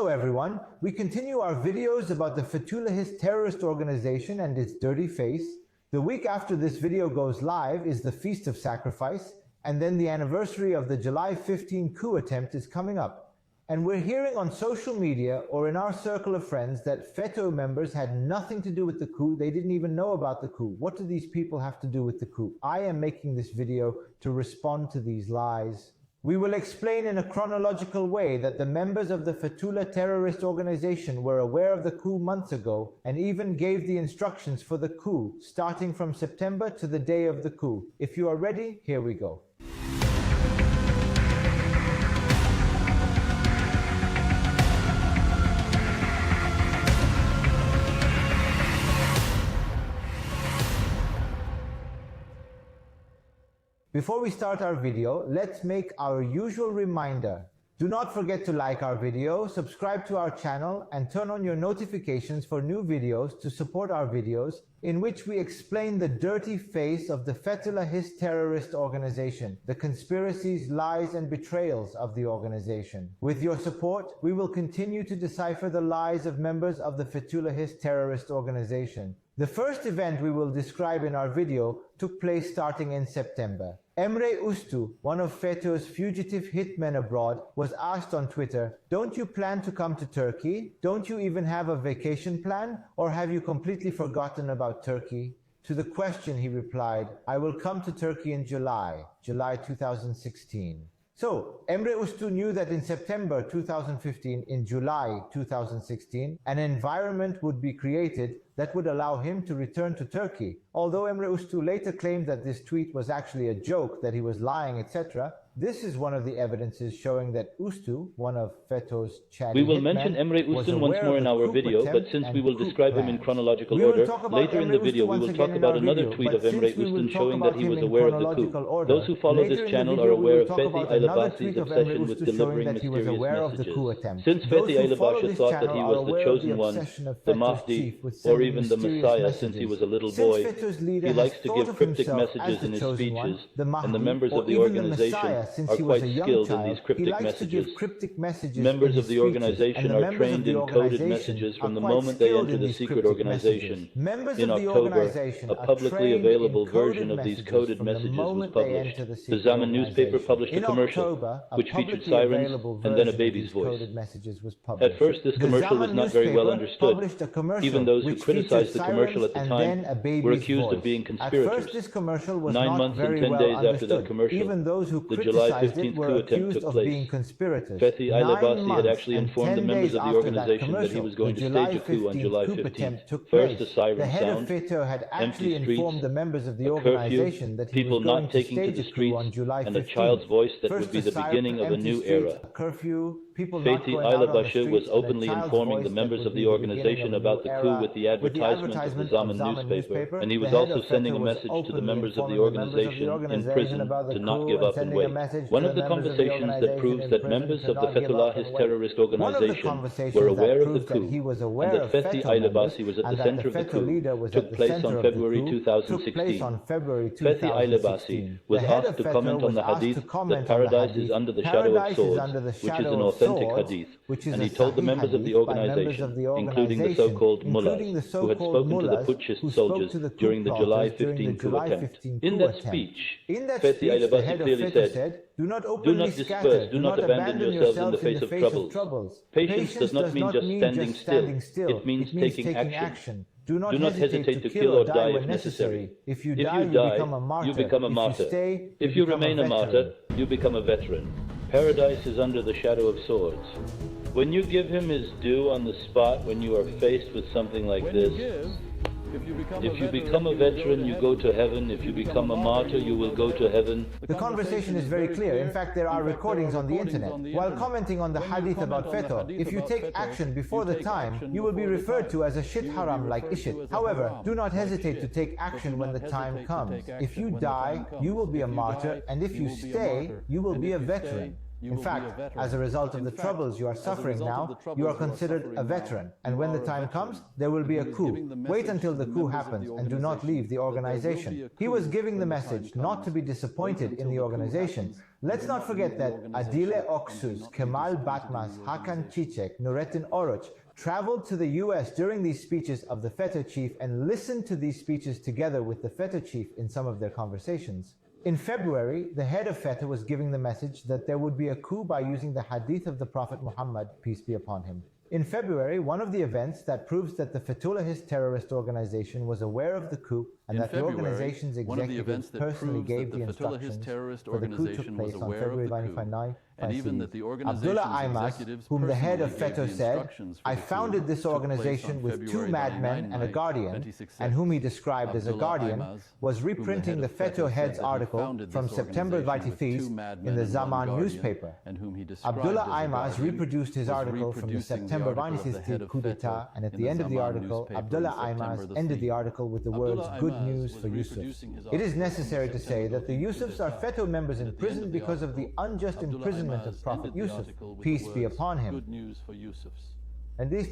Hello everyone, we continue our videos about the Fethullahist terrorist organization and its dirty face. The week after this video goes live is the Feast of Sacrifice, and then the anniversary of the July 15 coup attempt is coming up. And we're hearing on social media or in our circle of friends that FETO members had nothing to do with the coup. They didn't even know about the coup. What do these people have to do with the coup? I am making this video to respond to these lies. We will explain in a chronological way that the members of the Fetullah terrorist organization were aware of the coup months ago and even gave the instructions for the coup, starting from September to the day of the coup. If you are ready, here we go. Before we start our video, let's make our usual reminder. Do not forget to like our video, subscribe to our channel, and turn on your notifications for new videos to support our videos in which we explain the dirty face of the Fethullahist terrorist organization, the conspiracies, lies, and betrayals of the organization. With your support, we will continue to decipher the lies of members of the Fethullahist terrorist organization. The first event we will describe in our video took place starting in September. Emre Ustu, one of FETO's fugitive hitmen abroad, was asked on Twitter, "Don't you plan to come to Turkey? Don't you even have a vacation plan? Or have you completely forgotten about Turkey?" To the question he replied, "I will come to Turkey in July 2016. So, Emre Ustu knew that in September 2015, in July 2016, an environment would be created that would allow him to return to Turkey. Although Emre Ustu later claimed that this tweet was actually a joke, that he was lying, etc., this is one of the evidences showing that Ustu, one of FETO's chatty We will mention Emre Ustu once more in our video, but since we will describe him in chronological order, later in the video we will talk about another tweet of Emre Ustu showing that he was aware of the coup. Those who follow this channel are aware of Fethi Ailabasi's obsession with delivering mysterious messages. Since Fethi Ailabasi thought that he was the chosen one, the Mahdi, or even the Messiah since he was a little boy, he likes to give cryptic messages in his speeches, and the members of the organization are quite skilled in these cryptic messages. Members of the organization are trained in coded messages from the moment they enter the secret organization. In October, a publicly available version of these coded messages was published. The Zaman newspaper published a commercial, which featured sirens and then a baby's voice. At first, this commercial was not very well understood. Even those who criticized the commercial at the time were accused of being conspirators. 9 months and 10 days after that commercial, the July 15th coup attempt took place. Fethi Ailabasi had actually informed the members of the organization that he was going to stage a coup on July 15th. First, a siren sound, empty streets, a curfew, people not taking to the streets, and a child's voice that would be the beginning of a new era. Fethi Ailabasi was openly informing the members of the organization about the coup with the advertisement of the Zaman newspaper, and he was also sending a message to the members of the organization in prison to not give up and wait. One of the conversations that proves that members of the Fethullahist terrorist organization were aware of the coup and that Fethi Ailabasi was at the center of the coup took place on February 2016. Fethi Ailabasi was asked to comment on the hadith that paradise is under the shadow of swords, which is an authentic hadith, and he told the members of the organization, including the so-called mullahs, who had spoken to the putschist soldiers during the July 15 coup attempt. In that speech, Fethi Ailabasi clearly said, "Do not disperse, do not abandon yourselves in the face of troubles. Patience does not mean just standing still, it means taking action. Do not hesitate to kill or die if necessary. If you die, you become a martyr. If you remain a martyr, you become a veteran. Paradise is under the shadow of swords." When you give him his due on the spot, when you are faced with something like this, if you become a veteran, you go to heaven. If you become a martyr, you will go to heaven. The conversation is very clear. In fact, there are recordings on the internet. While commenting on the hadith about FETO, if you take action before the time, you will be referred to as a shit haram like Ishit. However, do not hesitate to take action when the time comes. If you die, you will be a martyr, and if you stay, you will be a veteran. In fact, as a result of the troubles you are suffering now, you are considered a veteran, and when the time comes, there will be a coup. Wait until the coup happens and do not leave the organization. He was giving the message not to be disappointed in the organization. Let's not forget that Adile Oksuz, Kemal Batmas, Hakan Çiçek, Nurettin Oruç traveled to the US during these speeches of the FETO chief and listened to these speeches together with the FETO chief in some of their conversations. In February, the head of FETO was giving the message that there would be a coup by using the hadith of the Prophet Muhammad, peace be upon him. In February, one of the events that proves that the Fethullahist terrorist organization was aware of the coup and that the organization's executives personally gave the instructions for the coup took place on February 29. And even that the Abdullah Aymas, whom the head of FETO said, I founded this organization with 2 madmen and a guardian, and whom he described as a guardian, was reprinting the FETO head's article from September 25th in the Zaman newspaper. Abdullah Aymas reproduced his article from the September 25th coup d'etat, and at the end of the article, Abdullah Aymas ended the article with the words, good news for Yusufs. It is necessary to say that the Yusufs are FETO members in prison because of the unjust imprisonment of Prophet Yusuf, peace be upon him. And these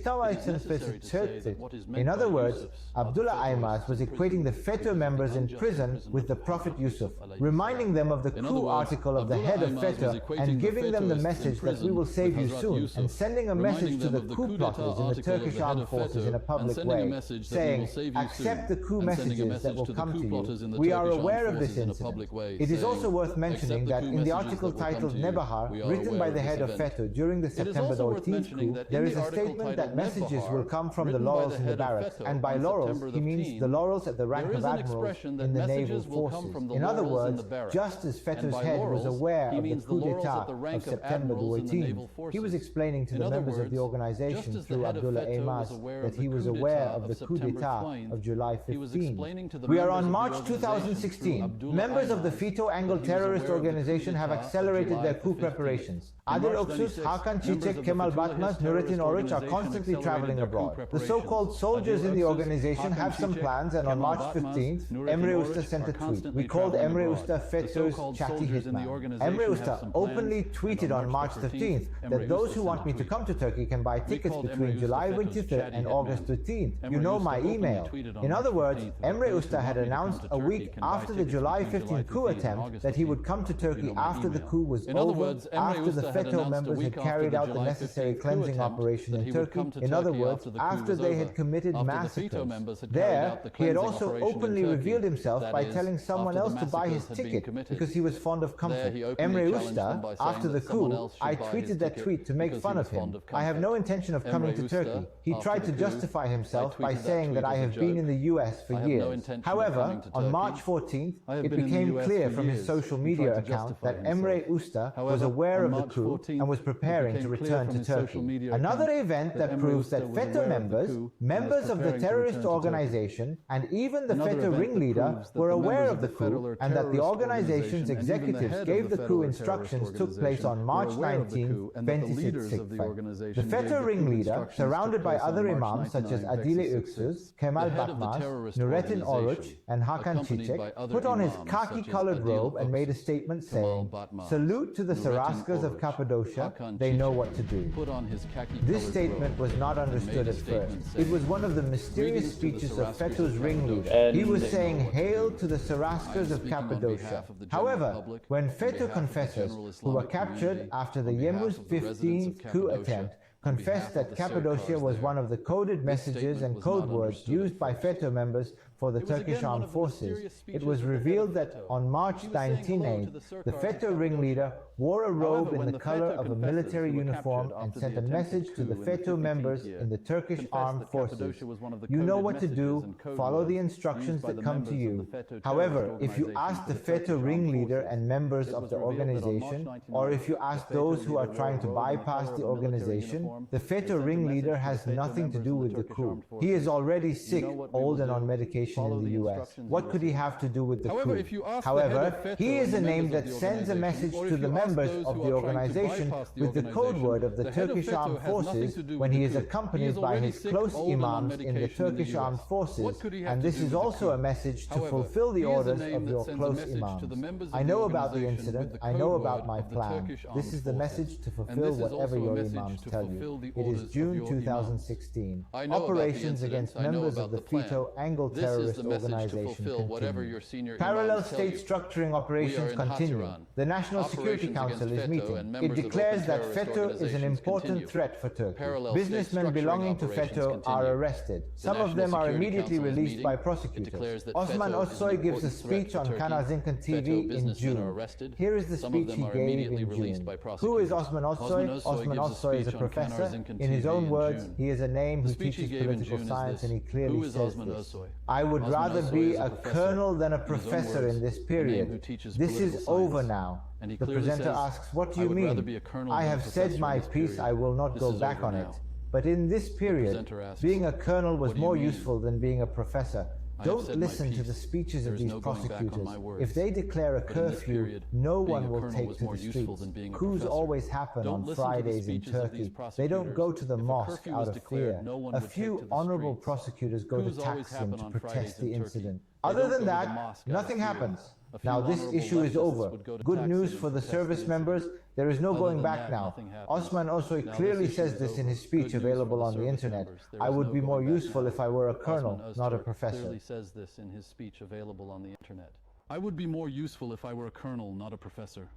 in other words, Abdullah Aymas was equating the FETO members in prison with the Prophet Yusuf, reminding them of the coup article of the head of FETO and giving them the message that we will save you soon, and sending a message to the coup plotters in the Turkish armed forces in a public way, saying, accept the coup messages that will come to you. We are aware of this incident. It is also worth mentioning that in the article titled Nebahar, written by the head of FETO during the September 18th coup, there is a statement that messages will come from the laurels in the barracks, and by laurels he means the laurels at the rank of admirals in the naval forces. In other words, just as FETO's head was aware of the coup d'etat of September 18th, he was explaining to the members of the organization through Abdullah Aymas that he was aware of the coup d'etat of July 15. We are on March 2016. Members of the FETO Angle terrorist organization have accelerated their coup preparations. Adil Oksuz, Hakan Çiçek, Kemal Batmas, Nurettin Oruç are constantly traveling abroad. The so-called soldiers in the organization have some plans, and on March 15th, Emre Usta sent a tweet. We called Emre Usta FETO's chatty hitman. Emre Usta openly tweeted on March 15th that those who want me to come to Turkey can buy tickets between July 23rd and August 15th. You know my email. In other words, Emre Usta had announced a week after the July 15th coup attempt that he would come to Turkey after the coup was over, after the FETO members had carried out the necessary cleansing operation in Turkey. In other words, after they had committed massacres. There, he had also openly revealed himself by telling someone else to buy his ticket because he was fond of comfort. Emre Usta, after the coup, I tweeted that tweet to make fun of him. I have no intention of coming to Turkey. He tried to justify himself by saying that I have been in the US for years. However, on March 14th, it became clear from his social media account that Emre Usta was aware of the coup and was preparing to return to Turkey. Another event that proves that FETO members of the terrorist organization, and even the FETO ringleader were aware of the coup, and that the organization's executives gave the coup instructions took place on March 19, 2016. The FETO ringleader, surrounded by other imams such as Adile Öksüz, Kemal Batmas, Nurettin Oruç, and Hakan Çiçek, put on his khaki-colored robe and made a statement saying, "Salute to the Saraskas of Cappadocia, they know what to do." This statement was not understood at first. It was one of the mysterious speeches of FETO's ringleader. He was saying, "Hail to the Saraskas of Cappadocia." However, when FETO confessors, who were captured after the Yemuz 15th coup attempt, confessed that Cappadocia was one of the coded messages and code words used by FETO members for the Turkish armed forces, it was revealed that on March 19, the FETO ringleader wore a robe in the color of a military uniform and sent a message to the FETO members in the Turkish armed forces. You know what to do, follow the instructions that come to you. However, if you ask the FETO ringleader and members of the organization, or if you ask those who are trying to bypass the organization, The FETO ringleader has nothing to do with the coup. He is already sick, old and on medication in the US. What could he have to do with the coup? However, he is a name that sends a message to the members of the organization with the code word of the Turkish Armed Forces when he is accompanied by his close imams in the Turkish Armed Forces, and this is also a message to fulfill the orders of your close imams. I know about the incident, I know about my plan. This is the message to fulfill whatever your imams tell you. It is June 2016. Operations against members of the FETO Angle terrorist organization continue. Parallel state structuring operations continue. The National Security Council is meeting. It declares that FETO is an important threat for Turkey. Businessmen belonging to FETO are arrested. Some of them are immediately released by prosecutors. Osman Özsoy gives a speech on Kanal Zinkin TV in June. Here is the speech he gave in June. Who is Osman Özsoy? Osman Özsoy is a professor. In his own words, he is a name who teaches political science, and he clearly says this. I would rather be a colonel than a professor in this period. This is over now. The presenter asks, what do you mean? I have said my piece, I will not go back on it. But in this period, being a colonel was more useful than being a professor. Don't listen to the speeches of these prosecutors. If they declare a curfew, no one will take to the streets. Coups always happen on Fridays in Turkey. They don't go to the mosque out of fear. A few honorable prosecutors go to Taksim to protest the incident. Other than that, nothing happens. Now this issue is over. Good news for the service members, there is no going back now. Osman Özsoy clearly says this in his speech available on the internet. I would be more useful if I were a colonel, not a professor. I would be more useful if I were a colonel, not a professor.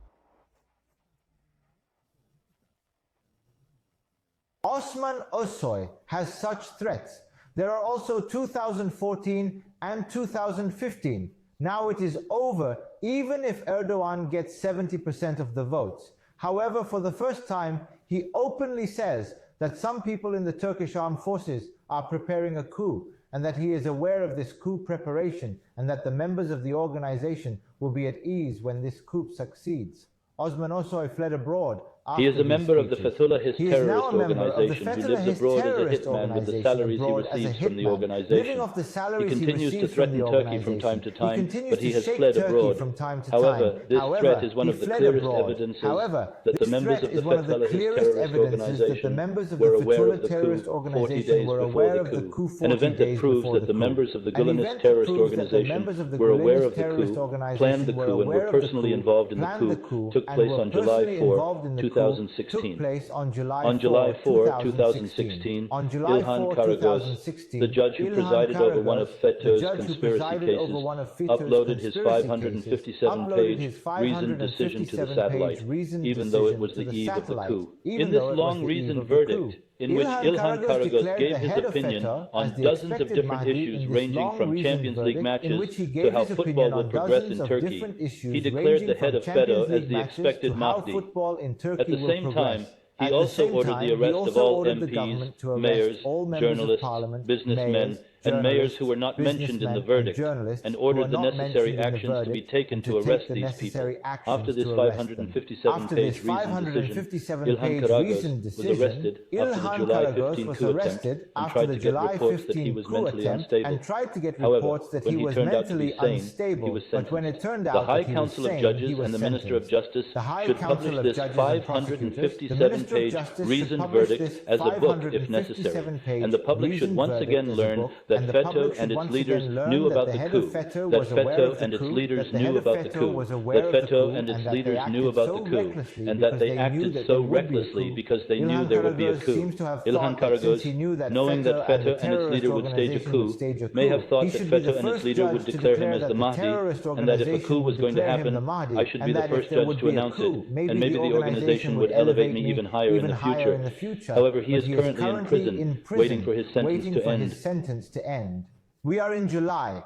Osman Özsoy has such threats. There are also 2014 and 2015. Now it is over, even if Erdogan gets 70% of the votes. However, for the first time, he openly says that some people in the Turkish Armed Forces are preparing a coup, and that he is aware of this coup preparation, and that the members of the organization will be at ease when this coup succeeds. Osman Özsoy fled abroad. He is a member of the Fethullahist terrorist organization who lives abroad as a hitman with the salaries he receives from the organization. He continues to threaten Turkey from time to time, but he has fled abroad. However, this threat is one of the clearest evidences that the members of the Fethullahist terrorist organization were aware of the coup 40 days before the coup, an event that proves that the members of the Gulenist terrorist organization were aware of the coup, planned the coup, and were personally involved in the coup, took place on July 4, 2016. On July 4, 2016, İlhan Karagöz, the judge who presided over one of FETO's conspiracy cases, uploaded his 557-page reasoned decision to the satellite, even though it was the eve of the coup. In this long reasoned verdict, in which İlhan Karagöz gave his opinion on dozens of different issues ranging from Champions League matches to how football will progress in Turkey, he declared the head of FETO as the expected Mahdi. At the same time, he also ordered the arrest of all MPs, mayors, journalists, businessmen, and mayors who were not mentioned in the verdict, and ordered the necessary actions to be taken to arrest these people. After this 557-page reasoned decision, İlhan Karagöz was arrested after the July 15 coup attempt and tried to get reports that he was mentally unstable. However, when he turned out to be sane, he was sentenced. The High Council of Judges and the Minister of Justice should publish this 557-page reasoned verdict as a book if necessary, and the public should once again learn that FETO and its leaders knew about the coup, that FETO and its leaders knew about the coup, that FETO and its leaders knew about the coup, and that they acted so recklessly because they knew there would be a coup. İlhan Karagöz, knowing that FETO and its leader would stage a coup, may have thought that FETO and its leader would declare him as the Mahdi, and that if a coup was going to happen, I should be the first judge to announce it, and maybe the organization would elevate me even higher in the future. However, he is currently in prison, waiting for his sentence to end. We are in July.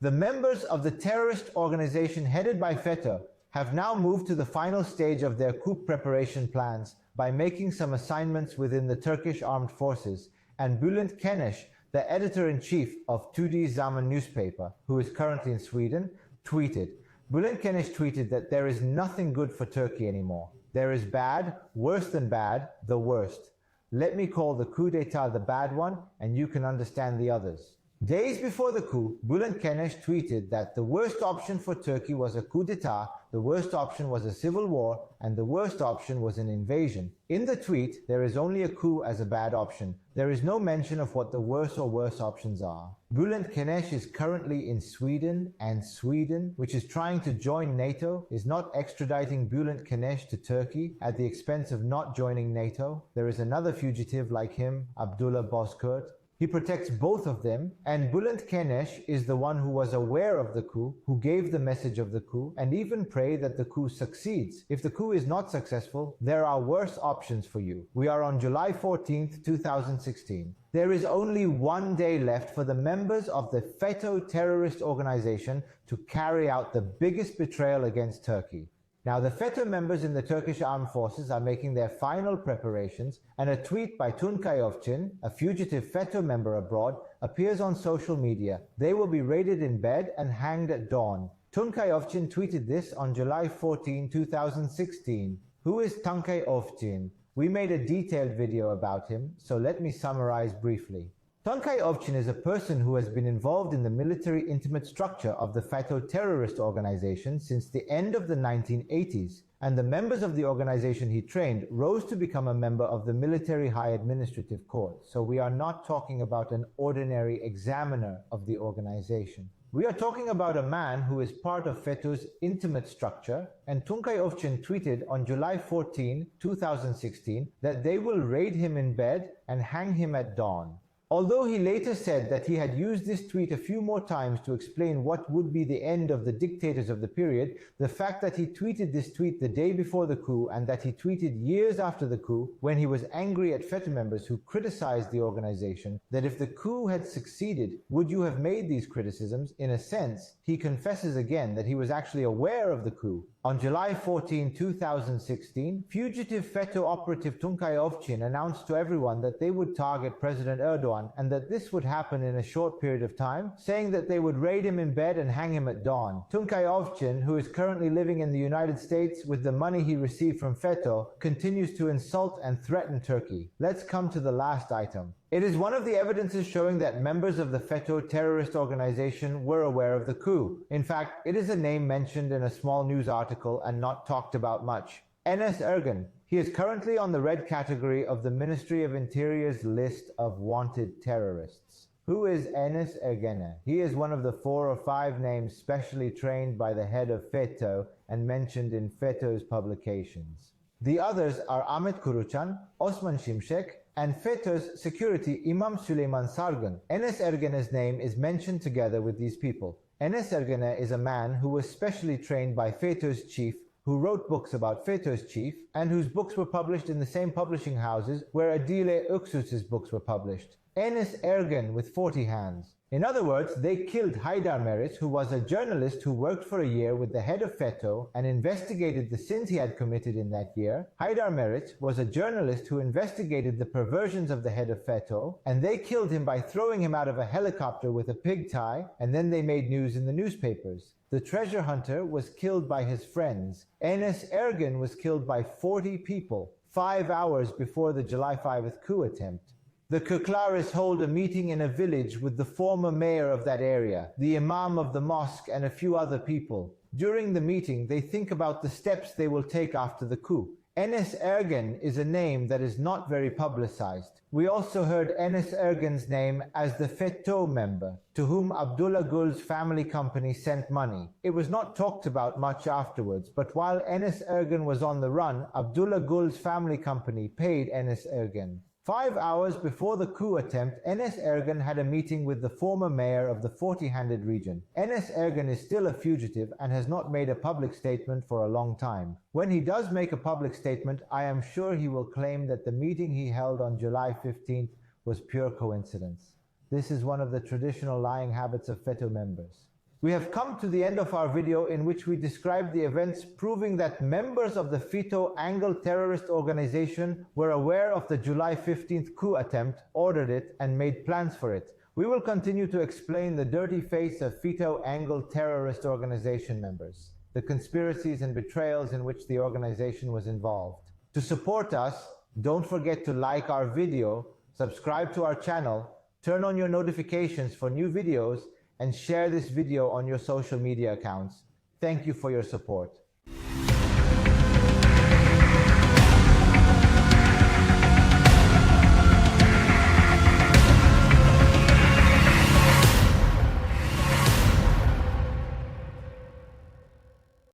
The members of the terrorist organization headed by FETO have now moved to the final stage of their coup preparation plans by making some assignments within the Turkish Armed Forces, and Bülent Keneş, the editor-in-chief of Tudi Zaman newspaper, who is currently in Sweden, tweeted. Bülent Keneş tweeted that there is nothing good for Turkey anymore. There is bad, worse than bad, the worst. Let me call the coup d'etat the bad one, and you can understand the others. Days before the coup, Bülent Kenesh tweeted that the worst option for Turkey was a coup d'etat, the worst option was a civil war, and the worst option was an invasion. In the tweet, there is only a coup as a bad option. There is no mention of what the worse or worse options are. Bülent Kenesh is currently in Sweden, and Sweden, which is trying to join NATO, is not extraditing Bülent Kenesh to Turkey at the expense of not joining NATO. There is another fugitive like him, Abdullah Bozkurt. He protects both of them, and Bülent Kenesh is the one who was aware of the coup, who gave the message of the coup, and even prayed that the coup succeeds. If the coup is not successful, there are worse options for you. We are on July 14th, 2016. There is only one day left for the members of the FETO terrorist organization to carry out the biggest betrayal against Turkey. Now, the FETO members in the Turkish armed forces are making their final preparations, and a tweet by Tuncay Ovcin, a fugitive FETO member abroad, appears on social media. They will be raided in bed and hanged at dawn. Tuncay Ovcin tweeted this on July 14, 2016. Who is Tuncay Ovcin? We made a detailed video about him, so let me summarize briefly. Tuncay Ovcin is a person who has been involved in the military intimate structure of the FETO terrorist organization since the end of the 1980s, and the members of the organization he trained rose to become a member of the Military High Administrative Court, so we are not talking about an ordinary examiner of the organization. We are talking about a man who is part of FETO's intimate structure, and Tuncay Ovcin tweeted on July 14, 2016 that they will raid him in bed and hang him at dawn. Although he later said that he had used this tweet a few more times to explain what would be the end of the dictators of the period, the fact that he tweeted this tweet the day before the coup and that he tweeted years after the coup, when he was angry at FETO members who criticized the organization, that if the coup had succeeded, would you have made these criticisms? In a sense, he confesses again that he was actually aware of the coup. On July 14, 2016, fugitive FETO operative Tuncay Ovcin announced to everyone that they would target President Erdogan and that this would happen in a short period of time, saying that they would raid him in bed and hang him at dawn. Tuncay Ovcin, who is currently living in the United States with the money he received from FETO, continues to insult and threaten Turkey. Let's come to the last item. It is one of the evidences showing that members of the FETO terrorist organization were aware of the coup. In fact, it is a name mentioned in a small news article and not talked about much. Enes Ergen. He is currently on the red category of the Ministry of Interior's list of wanted terrorists. Who is Enes Ergen? He is one of the 4 or 5 names specially trained by the head of FETO and mentioned in FETO's publications. The others are Ahmet Kurucan, Osman Şimşek, and FETO's security Imam Süleyman Sargun. Enes Ergen's name is mentioned together with these people. Enes Ergen is a man who was specially trained by FETO's chief, who wrote books about FETO's chief, and whose books were published in the same publishing houses where Adile Öksüz's books were published. Enes Ergen with 40 hands. In other words, they killed Haydar Meriç, who was a journalist who worked for a year with the head of FETO and investigated the sins he had committed in that year. Haydar Meriç was a journalist who investigated the perversions of the head of FETO, and they killed him by throwing him out of a helicopter with a pig tie, and then they made news in the newspapers. The treasure hunter was killed by his friends. Enes Ergen was killed by 40 people, 5 hours before the July 5th coup attempt. The Kırklareli's hold a meeting in a village with the former mayor of that area, the imam of the mosque, and a few other people. During the meeting, they think about the steps they will take after the coup. Enes Ergen is a name that is not very publicized. We also heard Enes Ergen's name as the FETO member, to whom Abdullah Gül's family company sent money. It was not talked about much afterwards, but while Enes Ergen was on the run, Abdullah Gül's family company paid Enes Ergen. 5 hours before the coup attempt, Enes Ergen had a meeting with the former mayor of the 40-handed region. Enes Ergen is still a fugitive and has not made a public statement for a long time. When he does make a public statement, I am sure he will claim that the meeting he held on July 15th was pure coincidence. This is one of the traditional lying habits of FETO members. We have come to the end of our video in which we described the events proving that members of the FETO Angle terrorist organization were aware of the July 15th coup attempt, ordered it, and made plans for it. We will continue to explain the dirty face of FETO Angle terrorist organization members, the conspiracies and betrayals in which the organization was involved. To support us, Don't forget to like our video, subscribe to our channel, turn on your notifications for new videos, and share this video on your social media accounts. Thank you for your support.